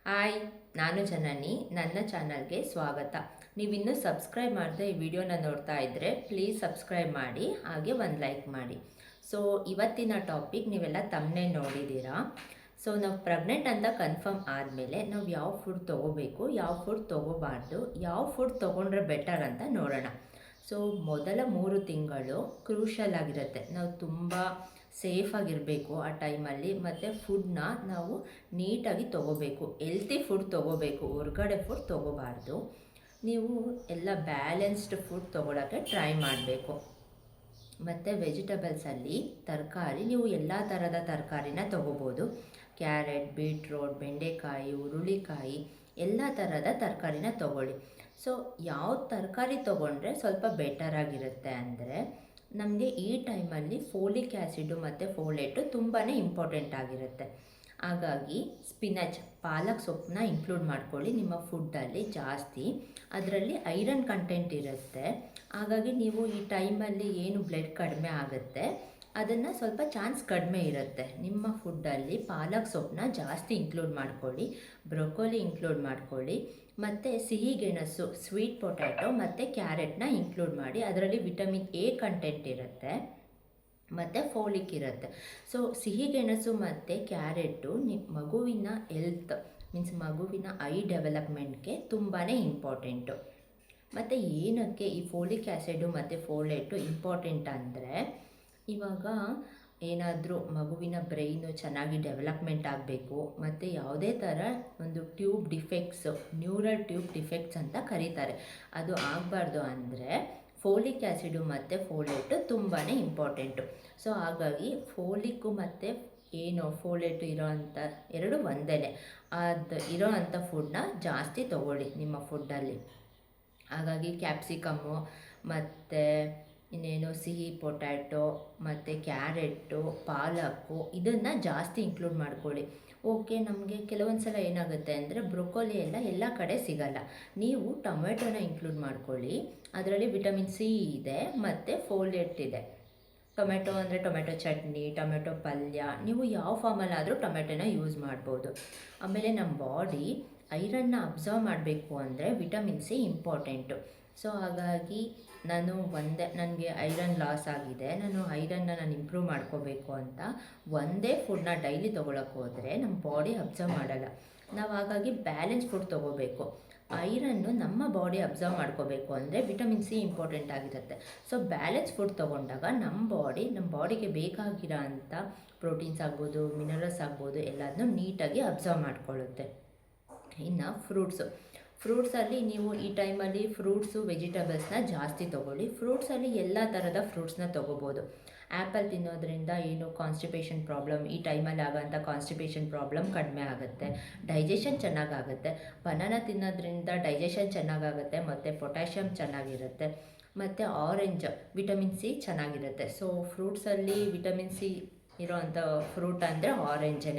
Hi, ನಾನು ಜನನಿ. ನನ್ನ ಚಾನಲ್ಗೆ ಸ್ವಾಗತ. ನೀವಿನ್ನೂ ಸಬ್ಸ್ಕ್ರೈಬ್ ಮಾಡದೆ ಈ ವಿಡಿಯೋನ ನೋಡ್ತಾ ಇದ್ದರೆ ಪ್ಲೀಸ್ ಸಬ್ಸ್ಕ್ರೈಬ್ ಮಾಡಿ, ಹಾಗೆ ಒಂದು ಲೈಕ್ ಮಾಡಿ. ಸೊ ಇವತ್ತಿನ ಟಾಪಿಕ್ ನೀವೆಲ್ಲ ತಮ್ಮನೇ ನೋಡಿದ್ದೀರಾ. ಸೊ ನಾವು ಪ್ರೆಗ್ನೆಂಟ್ ಅಂತ ಕನ್ಫರ್ಮ್ ಆದಮೇಲೆ ನಾವು ಯಾವ ಫುಡ್ ತೊಗೋಬೇಕು, ಯಾವ ಫುಡ್ ತೊಗೋಬಾರ್ದು, ಯಾವ ಫುಡ್ ತೊಗೊಂಡ್ರೆ ಬೆಟರ್ ಅಂತ ನೋಡೋಣ. ಸೊ ಮೊದಲ 3 ತಿಂಗಳು ಕ್ರೂಷಲ್ ಆಗಿರುತ್ತೆ. ನಾವು ತುಂಬ ಸೇಫಾಗಿರಬೇಕು ಆ ಟೈಮಲ್ಲಿ. ಮತ್ತು ಫುಡ್ನ ನಾವು ನೀಟಾಗಿ ತೊಗೋಬೇಕು, ಹೆಲ್ತಿ ಫುಡ್ ತೊಗೋಬೇಕು, ಹೊರಗಡೆ ಫುಡ್ ತೊಗೋಬಾರ್ದು. ನೀವು ಎಲ್ಲ ಬ್ಯಾಲೆನ್ಸ್ಡ್ ಫುಡ್ ತೊಗೊಳಕ್ಕೆ ಟ್ರೈ ಮಾಡಬೇಕು. ಮತ್ತು ವೆಜಿಟಬಲ್ಸಲ್ಲಿ ತರಕಾರಿ, ನೀವು ಎಲ್ಲ ಥರದ ತರಕಾರಿನ ತೊಗೋಬೋದು. ಕ್ಯಾರೆಟ್, ಬೀಟ್ರೋಟ್, ಬೆಂಡೆಕಾಯಿ, ಹುರುಳಿಕಾಯಿ, ಎಲ್ಲ ಥರದ ತರಕಾರಿನ ತೊಗೊಳ್ಳಿ. ಸೊ ಯಾವ ತರಕಾರಿ ತೊಗೊಂಡ್ರೆ ಸ್ವಲ್ಪ ಬೆಟರಾಗಿರುತ್ತೆ ಅಂದರೆ, ನಮಗೆ ಈ ಟೈಮಲ್ಲಿ ಫೋಲಿಕ್ ಆ್ಯಸಿಡು ಮತ್ತು ಫೋಲೇಟು ತುಂಬಾ ಇಂಪಾರ್ಟೆಂಟ್ ಆಗಿರುತ್ತೆ. ಹಾಗಾಗಿ ಸ್ಪಿನಚ್, ಪಾಲಕ್ ಸೊಪ್ಪನ್ನ ಇನ್ಕ್ಲೂಡ್ ಮಾಡ್ಕೊಳ್ಳಿ ನಿಮ್ಮ ಫುಡ್ಡಲ್ಲಿ ಜಾಸ್ತಿ. ಅದರಲ್ಲಿ ಐರನ್ ಕಂಟೆಂಟ್ ಇರುತ್ತೆ. ಹಾಗಾಗಿ ನೀವು ಈ ಟೈಮಲ್ಲಿ ಏನು ಬ್ಲಡ್ ಕಡಿಮೆ ಆಗುತ್ತೆ ಅದನ್ನು ಸ್ವಲ್ಪ ಚಾನ್ಸ್ ಕಡಿಮೆ ಇರುತ್ತೆ. ನಿಮ್ಮ ಫುಡ್ಡಲ್ಲಿ ಪಾಲಕ್ ಸೊಪ್ಪನ್ನ ಜಾಸ್ತಿ ಇನ್ಕ್ಲೂಡ್ ಮಾಡ್ಕೊಳ್ಳಿ, ಬ್ರೊಕೊಲಿ ಇನ್ಕ್ಲೂಡ್ ಮಾಡ್ಕೊಳ್ಳಿ, ಮತ್ತು ಸಿಹಿಗೆಣಸು, ಸ್ವೀಟ್ ಪೊಟ್ಯಾಟೊ ಮತ್ತು ಕ್ಯಾರೆಟ್ನ ಇನ್ಕ್ಲೂಡ್ ಮಾಡಿ. ಅದರಲ್ಲಿ ವಿಟಮಿನ್ ಎ ಕಂಟೆಂಟ್ ಇರುತ್ತೆ ಮತ್ತು ಫೋಲಿಕ್ ಇರುತ್ತೆ. ಸೊ ಸಿಹಿಗೆಣಸು ಮತ್ತು ಕ್ಯಾರೆಟು ಮಗುವಿನ ಹೆಲ್ತ್ ಮೀನ್ಸ್ ಮಗುವಿನ ಐ ಡೆವಲಪ್ಮೆಂಟ್ಗೆ ತುಂಬಾ ಇಂಪಾರ್ಟೆಂಟು. ಮತ್ತು ಏನಕ್ಕೆ ಈ ಫೋಲಿಕ್ ಆ್ಯಸಿಡು ಮತ್ತು ಫೋಲೇಟು ಇಂಪಾರ್ಟೆಂಟ್ ಅಂದರೆ, ಇವಾಗ ಏನಾದರೂ ಮಗುವಿನ ಬ್ರೈನು ಚೆನ್ನಾಗಿ ಡೆವಲಪ್ಮೆಂಟ್ ಆಗಬೇಕು, ಮತ್ತು ಯಾವುದೇ ಥರ ಒಂದು tube defects, neural tube defects ಅಂತ ಕರೀತಾರೆ, ಅದು ಆಗಬಾರ್ದು ಅಂದರೆ ಫೋಲಿಕ್ ಆ್ಯಸಿಡು ಮತ್ತು ಫೋಲೇಟು ತುಂಬಾ ಇಂಪಾರ್ಟೆಂಟು. ಸೊ ಹಾಗಾಗಿ ಫೋಲಿಕ್ಕು ಮತ್ತು ಫೋಲೇಟು ಇರೋವಂಥ ಎರಡು ಒಂದೇ, ಅದು ಇರೋ ಅಂಥ ಫುಡ್ನ ಜಾಸ್ತಿ ತೊಗೊಳ್ಳಿ ನಿಮ್ಮ ಫುಡ್ಡಲ್ಲಿ. ಹಾಗಾಗಿ ಕ್ಯಾಪ್ಸಿಕಮ್ಮು ಮತ್ತು ಸಿಹಿ ಪೊಟ್ಯಾಟೊ ಮತ್ತು ಕ್ಯಾರೆಟು, ಪಾಲಕ್ಕು, ಇದನ್ನು ಜಾಸ್ತಿ ಇನ್ಕ್ಲೂಡ್ ಮಾಡ್ಕೊಳ್ಳಿ. ಓಕೆ, ನಮಗೆ ಕೆಲವೊಂದು ಸಲ ಏನಾಗುತ್ತೆ ಅಂದರೆ ಬ್ರೊಕೊಲಿ ಎಲ್ಲ ಕಡೆ ಸಿಗಲ್ಲ. ನೀವು ಟೊಮೆಟೊನ ಇನ್ಕ್ಲೂಡ್ ಮಾಡ್ಕೊಳ್ಳಿ, ಅದರಲ್ಲಿ ವಿಟಮಿನ್ ಸಿ ಇದೆ ಮತ್ತು ಫೋಲೇಟ್ ಇದೆ. ಟೊಮೆಟೊ ಅಂದರೆ ಟೊಮೆಟೊ ಚಟ್ನಿ, ಟೊಮೆಟೊ ಪಲ್ಯ, ನೀವು ಯಾವ ಫಾರ್ಮಲ್ಲಾದರೂ ಟೊಮೆಟೊನ ಯೂಸ್ ಮಾಡ್ಬೋದು. ಆಮೇಲೆ ನಮ್ಮ ಬಾಡಿ ಐರನ್ನ ಅಬ್ಸರ್ವ್ ಮಾಡಬೇಕು ಅಂದರೆ ವಿಟಮಿನ್ ಸಿ ಇಂಪಾರ್ಟೆಂಟು. ಸೊ ಹಾಗಾಗಿ ನನಗೆ ಐರನ್ ಲಾಸ್ ಆಗಿದೆ, ನಾನು ಇಂಪ್ರೂವ್ ಮಾಡ್ಕೋಬೇಕು ಅಂತ ಒಂದೇ ಫುಡ್ನ ಡೈಲಿ ತೊಗೊಳಕ್ಕೆ ಹೋದರೆ ನಮ್ಮ ಬಾಡಿ ಅಬ್ಸರ್ವ್ ಮಾಡಲ್ಲ. ನಾವು ಹಾಗಾಗಿ ಬ್ಯಾಲೆನ್ಸ್ ಫುಡ್ ತೊಗೋಬೇಕು. ಐರನ್ನು ನಮ್ಮ ಬಾಡಿ ಅಬ್ಸರ್ವ್ ಮಾಡ್ಕೋಬೇಕು ಅಂದರೆ ವಿಟಮಿನ್ ಸಿ ಇಂಪಾರ್ಟೆಂಟ್ ಆಗಿರುತ್ತೆ. ಸೊ ಬ್ಯಾಲೆನ್ಸ್ ಫುಡ್ ತೊಗೊಂಡಾಗ ನಮ್ಮ ಬಾಡಿಗೆ ಬೇಕಾಗಿರೋ ಅಂಥ ಪ್ರೋಟೀನ್ಸ್ ಆಗ್ಬೋದು, ಮಿನರಲ್ಸ್ ಆಗ್ಬೋದು, ಎಲ್ಲದನ್ನೂ ನೀಟಾಗಿ ಅಬ್ಸರ್ವ್ ಮಾಡ್ಕೊಳ್ಳುತ್ತೆ. ಇನ್ನು ಫ್ರೂಟ್ಸಲ್ಲಿ ನೀವು ಈ ಟೈಮಲ್ಲಿ ಫ್ರೂಟ್ಸು, ವೆಜಿಟಬಲ್ಸ್ನ ಜಾಸ್ತಿ ತೊಗೊಳ್ಳಿ. ಫ್ರೂಟ್ಸಲ್ಲಿ ಎಲ್ಲ ಥರದ ಫ್ರೂಟ್ಸ್ನ ತೊಗೋಬೋದು. ಆ್ಯಪಲ್ ತಿನ್ನೋದ್ರಿಂದ ಕಾನ್ಸ್ಟಿಪೇಷನ್ ಪ್ರಾಬ್ಲಮ್, ಈ ಟೈಮಲ್ಲಿ ಆಗೋಂಥ ಕಾನ್ಸ್ಟಿಪೇಷನ್ ಪ್ರಾಬ್ಲಮ್ ಕಡಿಮೆ ಆಗುತ್ತೆ, ಡೈಜೆಷನ್ ಚೆನ್ನಾಗಾಗುತ್ತೆ. ಬನಾನಾ ತಿನ್ನೋದ್ರಿಂದ ಡೈಜೆಷನ್ ಚೆನ್ನಾಗಾಗುತ್ತೆ ಮತ್ತು ಪೊಟ್ಯಾಷಿಯಮ್ ಚೆನ್ನಾಗಿರುತ್ತೆ. ಮತ್ತು ಆರೆಂಜ್, ವಿಟಮಿನ್ ಸಿ ಚೆನ್ನಾಗಿರುತ್ತೆ. ಸೊ ಫ್ರೂಟ್ಸಲ್ಲಿ ವಿಟಮಿನ್ ಸಿ ಇರೋವಂಥ ಫ್ರೂಟ್ ಅಂದರೆ ಆರೆಂಜೇ.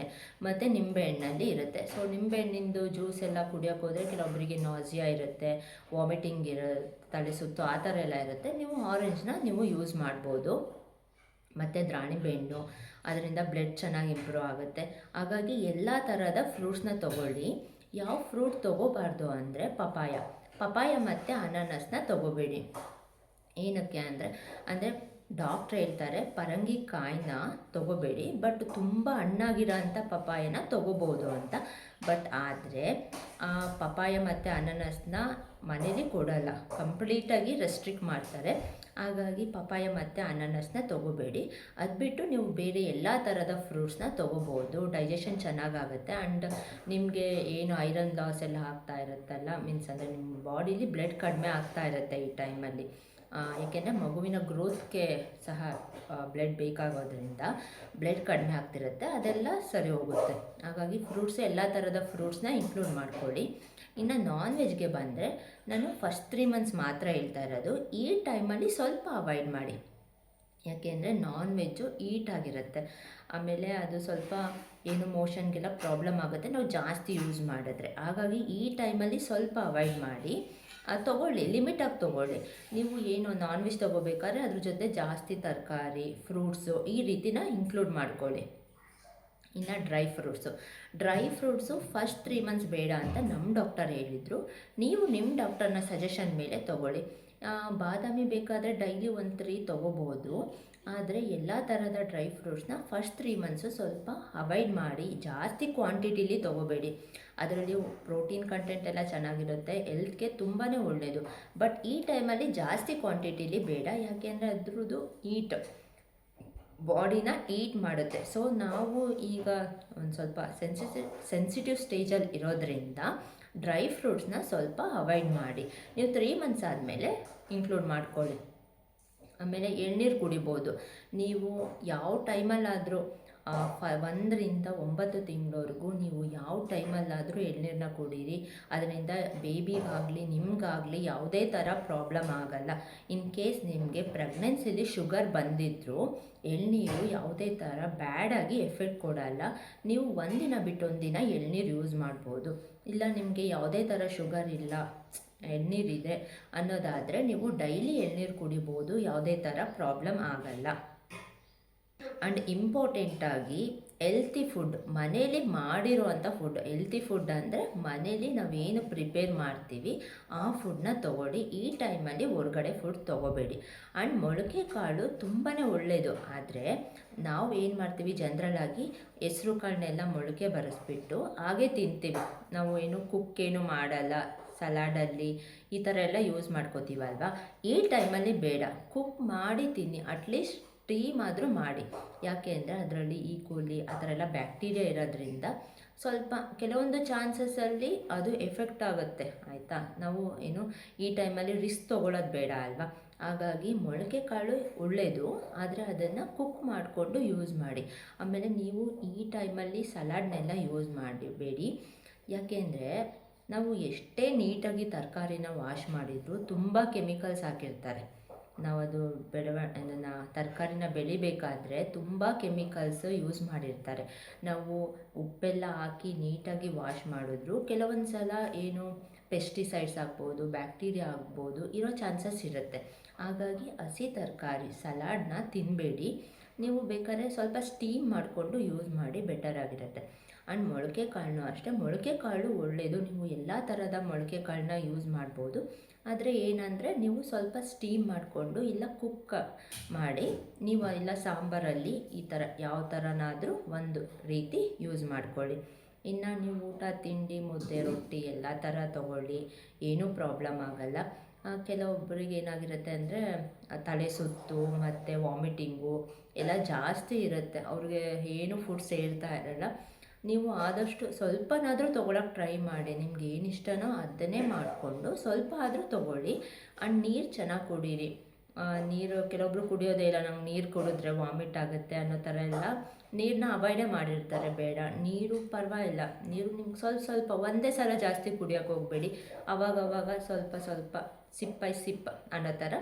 ಮತ್ತು ನಿಂಬೆಹಣ್ಣಲ್ಲಿ ಇರುತ್ತೆ. ಸೊ ನಿಂಬೆಹಣ್ಣಿಂದು ಜ್ಯೂಸ್ ಎಲ್ಲ ಕುಡಿಯೋಕೆ ಹೋದರೆ ಕೆಲವೊಬ್ಬರಿಗೆ ನಾಸಿಯಾ ಇರುತ್ತೆ, ವಾಮಿಟಿಂಗ್ ತಲೆ ಸುತ್ತು, ಆ ಥರ ಎಲ್ಲ ಇರುತ್ತೆ. ನೀವು ಆರೆಂಜ್ನ ಯೂಸ್ ಮಾಡ್ಬೋದು. ಮತ್ತು ದಾಳಿಂಬೆಹಣ್ಣು, ಅದರಿಂದ ಬ್ಲಡ್ ಚೆನ್ನಾಗಿ ಇಂಪ್ರೂವ್ ಆಗುತ್ತೆ. ಹಾಗಾಗಿ ಎಲ್ಲ ಥರದ ಫ್ರೂಟ್ಸ್ನ ತೊಗೊಳ್ಳಿ. ಯಾವ ಫ್ರೂಟ್ ತೊಗೋಬಾರ್ದು ಅಂದರೆ ಪಪಾಯ ಮತ್ತು ಅನಾನಸ್ನ ತೊಗೋಬೇಡಿ. ಏನಕ್ಕೆ ಅಂದರೆ ಡಾಕ್ಟ್ರ್ ಹೇಳ್ತಾರೆ ಪರಂಗಿಕಾಯಿನ ತೊಗೋಬೇಡಿ, ಬಟ್ ತುಂಬ ಹಣ್ಣಾಗಿರೋ ಅಂಥ ಪಪಾಯನ ತೊಗೋಬೋದು ಅಂತ. ಬಟ್ ಆದರೆ ಆ ಪಪಾಯ ಮತ್ತು ಅನಾನಸ್ನ ಮನೇಲಿ ಕೊಡೋಲ್ಲ, ಕಂಪ್ಲೀಟಾಗಿ ರೆಸ್ಟ್ರಿಕ್ಟ್ ಮಾಡ್ತಾರೆ. ಹಾಗಾಗಿ ಪಪಾಯ ಮತ್ತು ಅನಾನಸ್ನ ತೊಗೋಬೇಡಿ. ಅದು ಬಿಟ್ಟು ನೀವು ಬೇರೆ ಎಲ್ಲ ಥರದ ಫ್ರೂಟ್ಸ್ನ ತೊಗೋಬೋದು. ಡೈಜೆಷನ್ ಚೆನ್ನಾಗಾಗುತ್ತೆ. ಆ್ಯಂಡ್ ನಿಮಗೆ ಐರನ್ ಲಾಸ್ ಎಲ್ಲ ಆಗ್ತಾ ಇರುತ್ತಲ್ಲ, ಮೀನ್ಸ್ ಅಂದರೆ ನಿಮ್ಮ ಬಾಡೀಲಿ ಬ್ಲಡ್ ಕಡಿಮೆ ಆಗ್ತಾ ಇರುತ್ತೆ ಈ ಟೈಮಲ್ಲಿ. ಏಕೆಂದರೆ ಮಗುವಿನ ಗ್ರೋತ್ಗೆ ಸಹ ಬ್ಲಡ್ ಬೇಕಾಗೋದ್ರಿಂದ ಬ್ಲಡ್ ಕಡಿಮೆ ಆಗ್ತಿರುತ್ತೆ, ಅದೆಲ್ಲ ಸರಿ ಹೋಗುತ್ತೆ. ಹಾಗಾಗಿ ಎಲ್ಲ ಥರದ ಫ್ರೂಟ್ಸ್ನ ಇನ್ಕ್ಲೂಡ್ ಮಾಡ್ಕೊಳ್ಳಿ. ಇನ್ನು ನಾನ್ ವೆಜ್ಗೆ ಬಂದರೆ ನಾನು ಫಸ್ಟ್ 3 ಮಂತ್ಸ್ ಮಾತ್ರ ಹೇಳ್ತಾ ಇರೋದು. ಈ ಟೈಮಲ್ಲಿ ಸ್ವಲ್ಪ ಅವಾಯ್ಡ್ ಮಾಡಿ, ಯಾಕೆಂದರೆ ನಾನ್ ವೆಜ್ಜು ಈಟಾಗಿರುತ್ತೆ. ಆಮೇಲೆ ಅದು ಸ್ವಲ್ಪ ಮೋಷನ್ಗೆಲ್ಲ ಪ್ರಾಬ್ಲಮ್ ಆಗುತ್ತೆ ನಾವು ಜಾಸ್ತಿ ಯೂಸ್ ಮಾಡಿದ್ರೆ. ಹಾಗಾಗಿ ಈ ಟೈಮಲ್ಲಿ ಸ್ವಲ್ಪ ಅವಾಯ್ಡ್ ಮಾಡಿ. ತೊಗೊಳ್ಳಿ, ಲಿಮಿಟಾಗಿ ತೊಗೊಳ್ಳಿ. ನೀವು ನಾನ್ ವೆಜ್ ತೊಗೋಬೇಕಾದ್ರೆ ಅದ್ರ ಜೊತೆ ಜಾಸ್ತಿ ತರಕಾರಿ, ಫ್ರೂಟ್ಸು ಈ ರೀತಿನ ಇನ್ಕ್ಲೂಡ್ ಮಾಡ್ಕೊಳ್ಳಿ. ಇನ್ನು ಡ್ರೈ ಫ್ರೂಟ್ಸು ಫಸ್ಟ್ 3 ಮಂತ್ಸ್ ಬೇಡ ಅಂತ ನಮ್ಮ ಡಾಕ್ಟರ್ ಹೇಳಿದರು. ನೀವು ನಿಮ್ಮ ಡಾಕ್ಟರ್ನ ಸಜೆಷನ್ ಮೇಲೆ ತೊಗೊಳ್ಳಿ. ಬಾದಾಮಿ ಬೇಕಾದರೆ ಡೈಲಿ 1-3 ತೊಗೋಬೋದು. ಆದರೆ ಎಲ್ಲ ಥರದ ಡ್ರೈ ಫ್ರೂಟ್ಸ್ನ ಫಸ್ಟ್ 3 ಮಂತ್ಸು ಸ್ವಲ್ಪ ಅವಾಯ್ಡ್ ಮಾಡಿ, ಜಾಸ್ತಿ ಕ್ವಾಂಟಿಟಿಲಿ ತೊಗೋಬೇಡಿ. ಅದರಲ್ಲಿ ಪ್ರೋಟೀನ್ ಕಂಟೆಂಟ್ ಎಲ್ಲ ಚೆನ್ನಾಗಿರುತ್ತೆ, ಹೆಲ್ತ್ಗೆ ತುಂಬಾ ಒಳ್ಳೆಯದು. ಬಟ್ ಈ ಟೈಮಲ್ಲಿ ಜಾಸ್ತಿ ಕ್ವಾಂಟಿಟಿಲಿ ಬೇಡ, ಯಾಕೆಂದರೆ ಅದ್ರದ್ದು ಬಾಡಿನ ಈಟ್ ಮಾಡುತ್ತೆ. ಸೊ ನಾವು ಈಗ ಒಂದು ಸ್ವಲ್ಪ ಸೆನ್ಸಿಟಿವ್ ಸ್ಟೇಜಲ್ಲಿ ಇರೋದ್ರಿಂದ ಡ್ರೈ ಫ್ರೂಟ್ಸ್ನ ಸ್ವಲ್ಪ ಅವಾಯ್ಡ್ ಮಾಡಿ. ನೀವು 3 ಮಂತ್ಸ್ ಆದಮೇಲೆ ಇನ್ಕ್ಲೂಡ್ ಮಾಡ್ಕೊಳ್ಳಿ. ಆಮೇಲೆ ಎಳ್ನೀರು ಕುಡಿಬೋದು. ನೀವು ಯಾವ ಟೈಮಲ್ಲಾದರೂ 1 ರಿಂದ 9 ತಿಂಗಳವರೆಗೂ ನೀವು ಯಾವ ಟೈಮಲ್ಲಾದರೂ ಎಳ್ನೀರನ್ನ ಕುಡೀರಿ. ಅದರಿಂದ ಬೇಬಿಗಾಗಲಿ ನಿಮಗಾಗಲಿ ಯಾವುದೇ ಥರ ಪ್ರಾಬ್ಲಮ್ ಆಗಲ್ಲ. ಇನ್ ಕೇಸ್ ನಿಮಗೆ ಪ್ರೆಗ್ನೆನ್ಸಿಲಿ ಶುಗರ್ ಬಂದಿದ್ದರೂ ಎಳ್ನೀರು ಯಾವುದೇ ಥರ ಬ್ಯಾಡಾಗಿ ಎಫೆಕ್ಟ್ ಕೊಡಲ್ಲ. ನೀವು ಒಂದಿನ ಬಿಟ್ಟು ಒಂದಿನ ಎಳ್ನೀರು ಯೂಸ್ ಮಾಡ್ಬೋದು. ಇಲ್ಲ ನಿಮಗೆ ಯಾವುದೇ ಥರ ಶುಗರ್ ಇಲ್ಲ, ಎಳ್ನೀರಿದೆ ಅನ್ನೋದಾದರೆ ನೀವು ಡೈಲಿ ಎಳ್ನೀರು ಕುಡಿಬೋದು, ಯಾವುದೇ ಥರ ಪ್ರಾಬ್ಲಮ್ ಆಗಲ್ಲ. ಆ್ಯಂಡ್ ಇಂಪಾರ್ಟೆಂಟಾಗಿ ಹೆಲ್ತಿ ಫುಡ್, ಮನೇಲಿ ಮಾಡಿರುವಂಥ ಫುಡ್. ಹೆಲ್ತಿ ಫುಡ್ ಅಂದರೆ ಮನೇಲಿ ನಾವೇನು ಪ್ರಿಪೇರ್ ಮಾಡ್ತೀವಿ ಆ ಫುಡ್ನ ತೊಗೊಳ್ಳಿ. ಈ ಟೈಮಲ್ಲಿ ಹೊರಗಡೆ ಫುಡ್ ತೊಗೋಬೇಡಿ. ಆ್ಯಂಡ್ ಮೊಳಕೆ ಕಾಳು ತುಂಬಾ ಒಳ್ಳೆಯದು. ಆದರೆ ನಾವು ಏನು ಮಾಡ್ತೀವಿ, ಜನರಲಾಗಿ ಹೆಸ್ರು ಕಾಳನ್ನೆಲ್ಲ ಮೊಳಕೆ ಬರೆಸ್ಬಿಟ್ಟು ಹಾಗೆ ತಿಂತೀವಿ. ನಾವು ಏನು ಕುಕ್ಕೇನು ಮಾಡಲ್ಲ, ಸಲಾಡಲ್ಲಿ ಈ ಥರ ಎಲ್ಲ ಯೂಸ್ ಮಾಡ್ಕೋತೀವಲ್ವ. ಈ ಟೈಮಲ್ಲಿ ಬೇಡ, ಕುಕ್ ಮಾಡಿ ತಿನ್ನಿ. ಅಟ್ಲೀಸ್ಟ್ ಸ್ಟೀಮ್ ಆದರೂ ಮಾಡಿ. ಯಾಕೆ ಅಂದರೆ ಅದರಲ್ಲಿ ಈ ಕೋಲಿ ಆ ಥರ ಎಲ್ಲ ಬ್ಯಾಕ್ಟೀರಿಯಾ ಇರೋದ್ರಿಂದ ಸ್ವಲ್ಪ ಕೆಲವೊಂದು ಚಾನ್ಸಸ್ಸಲ್ಲಿ ಅದು ಎಫೆಕ್ಟ್ ಆಗುತ್ತೆ, ಆಯಿತಾ. ನಾವು ಏನು ಈ ಟೈಮಲ್ಲಿ ರಿಸ್ಕ್ ತೊಗೊಳ್ಳೋದು ಬೇಡ ಅಲ್ವಾ. ಹಾಗಾಗಿ ಮೊಳಕೆ ಕಾಳು ಒಳ್ಳೆಯದು, ಆದರೆ ಅದನ್ನು ಕುಕ್ ಮಾಡಿಕೊಂಡು ಯೂಸ್ ಮಾಡಿ. ಆಮೇಲೆ ನೀವು ಈ ಟೈಮಲ್ಲಿ ಸಲಾಡ್ನೆಲ್ಲ ಯೂಸ್ ಮಾಡಬೇಡಿ. ಯಾಕೆಂದರೆ ನಾವು ಎಷ್ಟೇ ನೀಟಾಗಿ ತರಕಾರಿನ ವಾಶ್ ಮಾಡಿದರೂ ತುಂಬ ಕೆಮಿಕಲ್ಸ್ ಹಾಕಿರ್ತಾರೆ. ನಾವು ಅದು ಅದನ್ನು ತರಕಾರಿನ ಬೆಳಿಬೇಕಾದ್ರೆ ತುಂಬ ಕೆಮಿಕಲ್ಸ್ ಯೂಸ್ ಮಾಡಿರ್ತಾರೆ. ನಾವು ಉಪ್ಪೆಲ್ಲ ಹಾಕಿ ನೀಟಾಗಿ ವಾಶ್ ಮಾಡಿದ್ರು ಕೆಲವೊಂದು ಸಲ ಏನು ಪೆಸ್ಟಿಸೈಡ್ಸ್ ಆಗ್ಬೋದು, ಬ್ಯಾಕ್ಟೀರಿಯಾ ಆಗ್ಬೋದು, ಇರೋ ಚಾನ್ಸಸ್ ಇರುತ್ತೆ. ಹಾಗಾಗಿ ಹಸಿ ತರಕಾರಿ ಸಲಾಡ್ನ ತಿನ್ನಬೇಡಿ. ನೀವು ಬೇಕಾದ್ರೆ ಸ್ವಲ್ಪ ಸ್ಟೀಮ್ ಮಾಡಿಕೊಂಡು ಯೂಸ್ ಮಾಡಿ, ಬೆಟರ್ ಆಗಿರುತ್ತೆ. ಆ್ಯಂಡ್ ಮೊಳಕೆ ಕಾಳನ್ನೂ ಅಷ್ಟೇ, ಮೊಳಕೆ ಕಾಳು ಒಳ್ಳೆಯದು. ನೀವು ಎಲ್ಲ ಥರದ ಮೊಳಕೆ ಕಾಳನ್ನ ಯೂಸ್ ಮಾಡ್ಬೋದು. ಆದರೆ ಏನಂದರೆ ನೀವು ಸ್ವಲ್ಪ ಸ್ಟೀಮ್ ಮಾಡಿಕೊಂಡು ಇಲ್ಲ ಕುಕ್ ಮಾಡಿ, ನೀವು ಇಲ್ಲ ಸಾಂಬಾರಲ್ಲಿ ಈ ಥರ ಯಾವ ಥರನಾದರೂ ಒಂದು ರೀತಿ ಯೂಸ್ ಮಾಡ್ಕೊಳ್ಳಿ. ಇನ್ನು ನೀವು ಊಟ ತಿಂಡಿ ಮುದ್ದೆ ರೊಟ್ಟಿ ಎಲ್ಲ ಥರ ತೊಗೊಳ್ಳಿ, ಏನೂ ಪ್ರಾಬ್ಲಮ್ ಆಗಲ್ಲ. ಕೆಲವೊಬ್ಬರಿಗೆ ಏನಾಗಿರುತ್ತೆ ಅಂದರೆ ತಲೆ ಸುತ್ತು ಮತ್ತು ವಾಮಿಟಿಂಗು ಎಲ್ಲ ಜಾಸ್ತಿ ಇರುತ್ತೆ. ಅವ್ರಿಗೆ ಏನು ಫುಡ್ ಸೇರ್ತಾ ಇರಲ್ಲ. ನೀವು ಆದಷ್ಟು ಸ್ವಲ್ಪನಾದರೂ ತೊಗೊಳಕ್ಕೆ ಟ್ರೈ ಮಾಡಿ. ನಿಮ್ಗೆ ಏನು ಇಷ್ಟನೋ ಅದನ್ನೇ ಮಾಡಿಕೊಂಡು ಸ್ವಲ್ಪ ಆದರೂ ತೊಗೊಳ್ಳಿ. ಆ್ಯಂಡ್ ನೀರು ಚೆನ್ನಾಗಿ ಕುಡೀರಿ. ನೀರು ಕೆಲವೊಬ್ರು ಕುಡಿಯೋದೇ ಇಲ್ಲ, ನಂಗೆ ನೀರು ಕುಡಿದ್ರೆ ವಾಮಿಟ್ ಆಗುತ್ತೆ ಅನ್ನೋ ಥರ ಎಲ್ಲ ನೀರನ್ನ ಅವಾಯ್ಡೇ ಮಾಡಿರ್ತಾರೆ. ಬೇಡ, ನೀರು ಪರವಾಗಿಲ್ಲ, ನೀರು ನಿಮ್ಗೆ ಸ್ವಲ್ಪ ಒಂದೇ ಸಲ ಜಾಸ್ತಿ ಕುಡಿಯೋಕೆ ಹೋಗಬೇಡಿ. ಅವಾಗವಾಗ ಸ್ವಲ್ಪ ಸಿಪ್ ಬೈ ಸಿಪ್ ಅನ್ನೋ ಥರ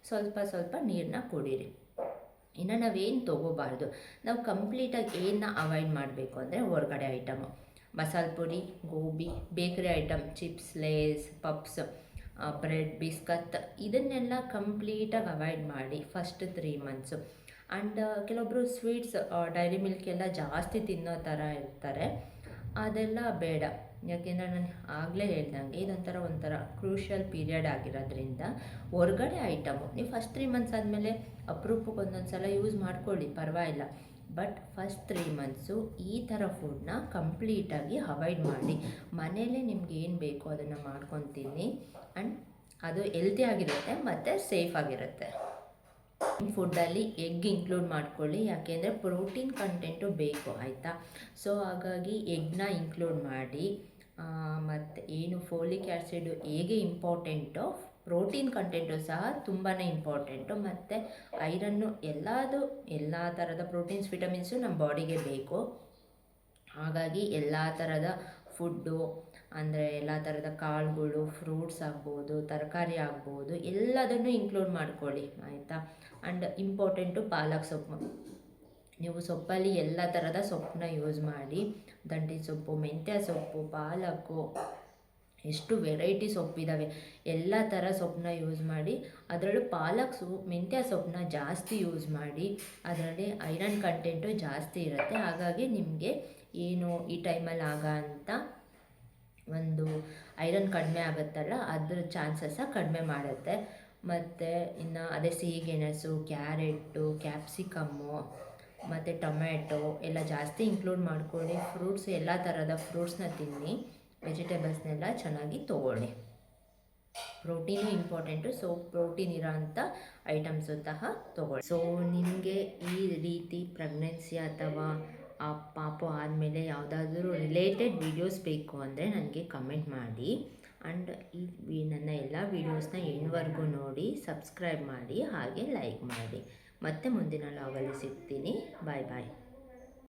ಸ್ವಲ್ಪ ನೀರನ್ನ ಕುಡೀರಿ. ಇನ್ನು ನಾವೇನು ತೊಗೋಬಾರ್ದು, ನಾವು ಕಂಪ್ಲೀಟಾಗಿ ಏನನ್ನ ಅವಾಯ್ಡ್ ಮಾಡಬೇಕು ಅಂದರೆ ಹೊರಗಡೆ ಐಟಮು, ಮಸಾಲೆ ಪುಡಿ, ಗೋಬಿ, bakery item, chips, Lay's, puffs, bread, biscuit ಇದನ್ನೆಲ್ಲ ಕಂಪ್ಲೀಟಾಗಿ ಅವಾಯ್ಡ್ ಮಾಡಿ ಫಸ್ಟ್ 3 ಮಂತ್ಸು. ಆ್ಯಂಡ್ ಕೆಲವೊಬ್ಬರು ಸ್ವೀಟ್ಸ್, ಡೈರಿ ಮಿಲ್ಕ್ ಎಲ್ಲ ಜಾಸ್ತಿ ತಿನ್ನೋ ಥರ ಇರ್ತಾರೆ, ಅದೆಲ್ಲ ಬೇಡ. ಯಾಕೆಂದರೆ ನಾನು ಆಗಲೇ ಹೇಳ್ದಂಗೆ ಒಂಥರ ಕ್ರೂಷಿಯಲ್ ಪೀರಿಯಡ್ ಆಗಿರೋದ್ರಿಂದ ಹೊರಗಡೆ ಐಟಮು ನೀವು ಫಸ್ಟ್ 3 ಮಂತ್ಸ್ ಆದಮೇಲೆ ಅಪರೂಪಕ್ಕೆ ಒಂದೊಂದು ಸಲ ಯೂಸ್ ಮಾಡ್ಕೊಳ್ಳಿ, ಪರವಾಗಿಲ್ಲ. ಬಟ್ ಫಸ್ಟ್ 3 ಮಂತ್ಸು ಈ ಥರ ಫುಡ್ನ ಕಂಪ್ಲೀಟಾಗಿ ಅವಾಯ್ಡ್ ಮಾಡಿ. ಮನೇಲೇ ನಿಮ್ಗೆ ಏನು ಬೇಕೋ ಅದನ್ನು ಮಾಡ್ಕೊತೀನಿ. ಆ್ಯಂಡ್ ಅದು ಹೆಲ್ತಿ ಆಗಿರುತ್ತೆ ಮತ್ತು ಸೇಫ್ ಆಗಿರುತ್ತೆ. ಫುಡ್ಡಲ್ಲಿ ಎಗ್ ಇನ್ಕ್ಲೂಡ್ ಮಾಡ್ಕೊಳ್ಳಿ, ಯಾಕೆಂದರೆ ಪ್ರೋಟೀನ್ ಕಂಟೆಂಟು ಬೇಕು, ಆಯಿತಾ. ಸೊ ಹಾಗಾಗಿ ಎಗ್ನ ಇನ್ಕ್ಲೂಡ್ ಮಾಡಿ. ಮತ್ತು ಏನು ಫೋಲಿಕ್ ಆ್ಯಸಿಡು ಹೇಗೆ ಇಂಪಾರ್ಟೆಂಟೋ ಪ್ರೋಟೀನ್ ಕಂಟೆಂಟು ಸಹ ತುಂಬಾ ಇಂಪಾರ್ಟೆಂಟು. ಮತ್ತು ಐರನ್ನು ಎಲ್ಲ ಥರದ ಪ್ರೋಟೀನ್ಸ್, ವಿಟಮಿನ್ಸು ನಮ್ಮ ಬಾಡಿಗೆ ಬೇಕು. ಹಾಗಾಗಿ ಎಲ್ಲ ಥರದ ಫುಡ್ಡು ಅಂದರೆ ಎಲ್ಲ ಥರದ ಕಾಳುಗಳು, ಫ್ರೂಟ್ಸ್ ಆಗ್ಬೋದು, ತರಕಾರಿ ಆಗ್ಬೋದು, ಎಲ್ಲದನ್ನು ಇನ್ಕ್ಲೂಡ್ ಮಾಡ್ಕೊಳ್ಳಿ, ಆಯಿತಾ. ಆ್ಯಂಡ್ ಇಂಪಾರ್ಟೆಂಟು ಪಾಲಕ್ ಸೊಪ್ಪು. ನೀವು ಸೊಪ್ಪಲ್ಲಿ ಎಲ್ಲ ಥರದ ಸೊಪ್ಪನ್ನ ಯೂಸ್ ಮಾಡಿ. ದಂಟಿ ಸೊಪ್ಪು, ಮೆಂತ್ಯ ಸೊಪ್ಪು, ಪಾಲಕ್ಕು, ಎಷ್ಟು ವೆರೈಟಿ ಸೊಪ್ಪಿದ್ದಾವೆ. ಎಲ್ಲ ಥರ ಸೊಪ್ಪನ್ನ ಯೂಸ್ ಮಾಡಿ. ಅದರಲ್ಲೂ ಮೆಂತ್ಯ ಸೊಪ್ಪನ್ನ ಜಾಸ್ತಿ ಯೂಸ್ ಮಾಡಿ. ಅದರಲ್ಲಿ ಐರನ್ ಕಂಟೆಂಟು ಜಾಸ್ತಿ ಇರುತ್ತೆ. ಹಾಗಾಗಿ ನಿಮಗೆ ಏನು ಈ ಟೈಮಲ್ಲಿ ಅಂತ ಒಂದು ಐರನ್ ಕಡಿಮೆ ಆಗುತ್ತಲ್ಲ, ಅದ್ರ ಚಾನ್ಸಸ್ಸ ಕಡಿಮೆ ಮಾಡುತ್ತೆ. ಮತ್ತು ಇನ್ನು ಅದೇ ಸಿಹಿಗೆಣಸು, ಕ್ಯಾರೆಟು, ಕ್ಯಾಪ್ಸಿಕಮ್ಮು ಮತ್ತು ಟೊಮ್ಯಾಟೊ ಎಲ್ಲ ಜಾಸ್ತಿ ಇನ್ಕ್ಲೂಡ್ ಮಾಡ್ಕೊಳ್ಳಿ. ಫ್ರೂಟ್ಸ್ ಎಲ್ಲ ಥರದ ಫ್ರೂಟ್ಸ್ನ ತಿನ್ನಿ, ವೆಜಿಟೇಬಲ್ಸ್ನೆಲ್ಲ ಚೆನ್ನಾಗಿ ತೊಗೊಳ್ಳಿ. ಪ್ರೋಟೀನು ಇಂಪಾರ್ಟೆಂಟು, ಸೊ ಪ್ರೋಟೀನ್ ಇರೋ ಅಂಥ ಐಟಮ್ಸು ಸಹ ತೊಗೊಳ್ಳಿ. ಸೊ ನಿಮಗೆ ಈ ರೀತಿ ಪ್ರೆಗ್ನೆನ್ಸಿ ಅಥವಾ ಆ ಪಾಪು ಆದಮೇಲೆ ಯಾವುದಾದ್ರೂ ರಿಲೇಟೆಡ್ ವೀಡಿಯೋಸ್ ಬೇಕು ಅಂದರೆ ನನಗೆ ಕಮೆಂಟ್ ಮಾಡಿ. ಆ್ಯಂಡ್ ನನ್ನ ಎಲ್ಲ ವೀಡಿಯೋಸ್ನ ಎಂಡ್ವರೆಗೂ ನೋಡಿ, ಸಬ್ಸ್ಕ್ರೈಬ್ ಮಾಡಿ, ಹಾಗೆ ಲೈಕ್ ಮಾಡಿ. ಮತ್ತೆ ಮುಂದಿನ ಲಾಗಲ್ಲಿ ಸಿಗ್ತೀನಿ. ಬಾಯ್ ಬಾಯ್.